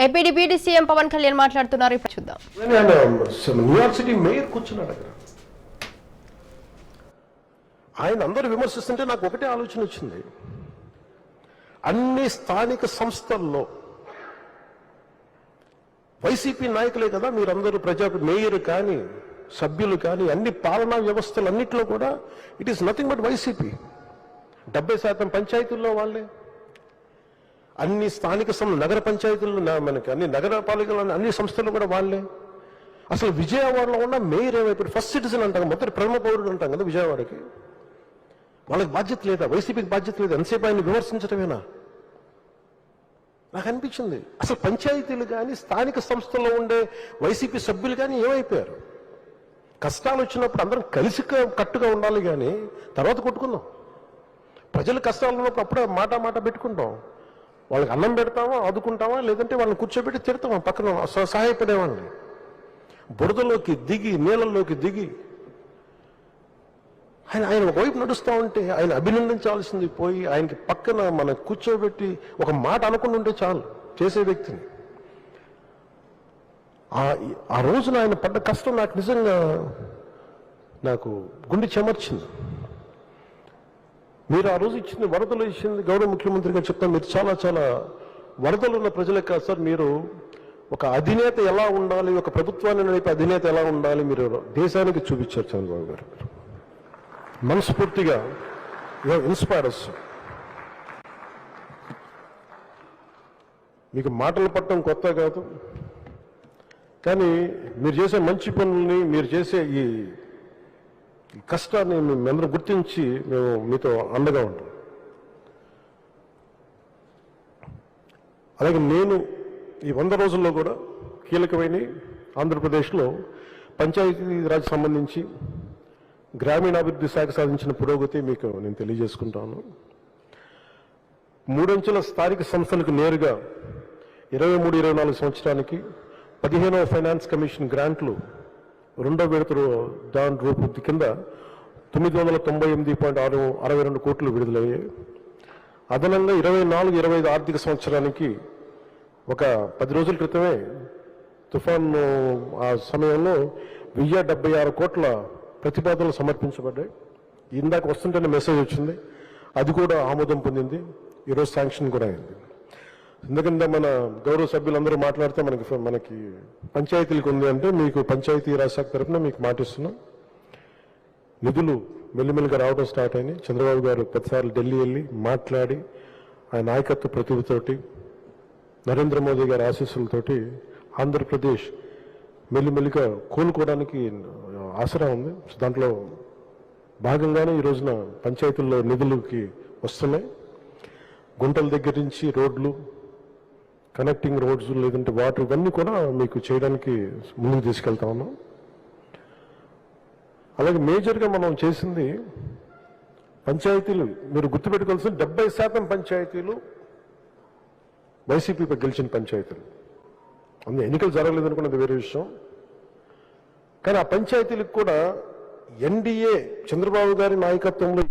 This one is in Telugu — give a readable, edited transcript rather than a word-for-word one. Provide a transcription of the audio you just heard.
AP deputy CM Pawan Kalyan మాట్లాడుతున్నారు. ఇప్పుడు చూద్దాం. న్యూయార్క్ సిటీ మేయర్ కూర్చున్నాడు అక్కడ. ఆయన అందరూ విమర్శిస్తుంటే నాకు ఒకటే ఆలోచన వచ్చింది. అన్ని స్థానిక సంస్థల్లో వైసీపీ నాయకులే కదా మీరందరూ మేయర్ కానీ సభ్యులు కానీ అన్ని పాలనా వ్యవస్థలు అన్నింటిలో కూడా it is nothing but YCP. 70% పంచాయతీల్లో వాళ్ళే, అన్ని స్థానిక నగర పంచాయతీల్లో మనకి అన్ని నగరపాలికలు అన్ని సంస్థలు కూడా వాళ్ళే. అసలు విజయవాడలో ఉన్న మేయర్ ఏమైపోయి ఫస్ట్ సిటిజన్ అంటాం, మొదటి ప్రథమ పౌరుడు అంటాం కదా విజయవాడకి. వాళ్ళకి బాధ్యత లేదా? వైసీపీకి బాధ్యత లేదా? ఎంతసేపు ఆయన విమర్శించడమేనా? నాకు అనిపించింది అసలు పంచాయతీలు కానీ స్థానిక సంస్థల్లో ఉండే వైసీపీ సభ్యులు కానీ ఏమైపోయారు? కష్టాలు వచ్చినప్పుడు అందరం కలిసి కట్టుగా ఉండాలి, కానీ తర్వాత కొట్టుకుందాం. ప్రజలు కష్టాలు ఉన్నప్పుడు అప్పుడే మాట పెట్టుకుంటాం. వాళ్ళకి అన్నం పెడతామా, ఆదుకుంటామా, లేదంటే వాళ్ళని కూర్చోబెట్టి తిడతామా పక్కన సహాయపడేవాళ్ళని. బురదలోకి దిగి నీళ్ళల్లోకి దిగి ఆయన ఒకవైపు నడుస్తూ ఉంటే ఆయన అభినందించాల్సింది పోయి ఆయనకి పక్కన మనం కూర్చోబెట్టి ఒక మాట అనుకుని ఉంటే చాలు చేసే వ్యక్తిని. ఆ రోజున ఆయన పడ్డ కష్టం నాకు నిజంగా నాకు గుండె చెమర్చింది. మీరు ఆ రోజు ఇచ్చింది వరదలు ఇచ్చింది గౌరవ ముఖ్యమంత్రిగా చెప్తాను. మీరు చాలా వరదలు ఉన్న ప్రజలకు కాదు సార్, మీరు ఒక అధినేత ఎలా ఉండాలి, ఒక ప్రభుత్వాన్ని నడిపే అధినేత ఎలా ఉండాలి మీరు దేశానికి చూపించారు చంద్రబాబు గారు. మనస్ఫూర్తిగా ఇన్స్పైర్ అస్. మీకు మాటలు పట్టడం కొత్త కాదు, కానీ మీరు చేసే మంచి పనుల్ని, మీరు చేసే ఈ కష్టాన్ని మేమందరం గుర్తించి మేము మీతో అండగా ఉంటాం. అలాగే నేను ఈ 100 రోజుల్లో కూడా కీలకమైన ఆంధ్రప్రదేశ్లో పంచాయతీరాజ్ సంబంధించి గ్రామీణాభివృద్ధి శాఖ సాధించిన పురోగతి మీకు నేను తెలియజేసుకుంటాను. 3 అంచెల స్థానిక సంస్థలకు నేరుగా 23-24 సంవత్సరానికి 15వ ఫైనాన్స్ కమిషన్ గ్రాంట్లు 2వ విడత దాని రూపొంది కింద 998.62 కోట్లు విడుదలయ్యాయి. అదనంగా 24-25 ఆర్థిక సంవత్సరానికి ఒక 10 రోజుల క్రితమే తుఫాను ఆ సమయంలో 1076 కోట్ల ప్రతిపాదనలు సమర్పించబడ్డాయి. ఇందాక వస్తుంటేనే మెసేజ్ వచ్చింది, అది కూడా ఆమోదం పొందింది, ఈరోజు శాంక్షన్ కూడా అయింది. ఎందుకంటే మన గౌరవ సభ్యులందరూ మాట్లాడితే మనకి పంచాయతీలకు ఉంది అంటే మీకు పంచాయతీరాజ్ శాఖ తరఫున మీకు మాటిస్తున్నాం. నిధులు మెల్లిమెల్లిగా రావడం స్టార్ట్ అయినాయి. చంద్రబాబు గారు 10 సార్లు ఢిల్లీ వెళ్ళి మాట్లాడి ఆయన నాయకత్వ ప్రతిభతోటి నరేంద్ర మోదీ గారి ఆశీస్సులతోటి ఆంధ్రప్రదేశ్ మెల్లిమెల్లిగా కోలుకోవడానికి ఆసరా ఉంది. దాంట్లో భాగంగానే ఈ రోజున పంచాయతీల్లో నిధులకి వస్తున్నాయి. గుంటల దగ్గర నుంచి రోడ్లు, కనెక్టింగ్ రోడ్స్, లేదంటే వాటర్, ఇవన్నీ కూడా మీకు చేయడానికి ముందుకు తీసుకెళ్తా ఉన్నాం. అలాగే మేజర్గా మనం చేసింది పంచాయతీలు మీరు గుర్తుపెట్టుకోవాల్సిన 70% పంచాయతీలు వైసీపీ గెలిచిన పంచాయతీలు. అందులో ఎన్నికలు జరగలేదు అనుకున్నది వేరే విషయం, కానీ ఆ పంచాయతీలకు కూడా ఎన్డీఏ చంద్రబాబు గారి నాయకత్వంలో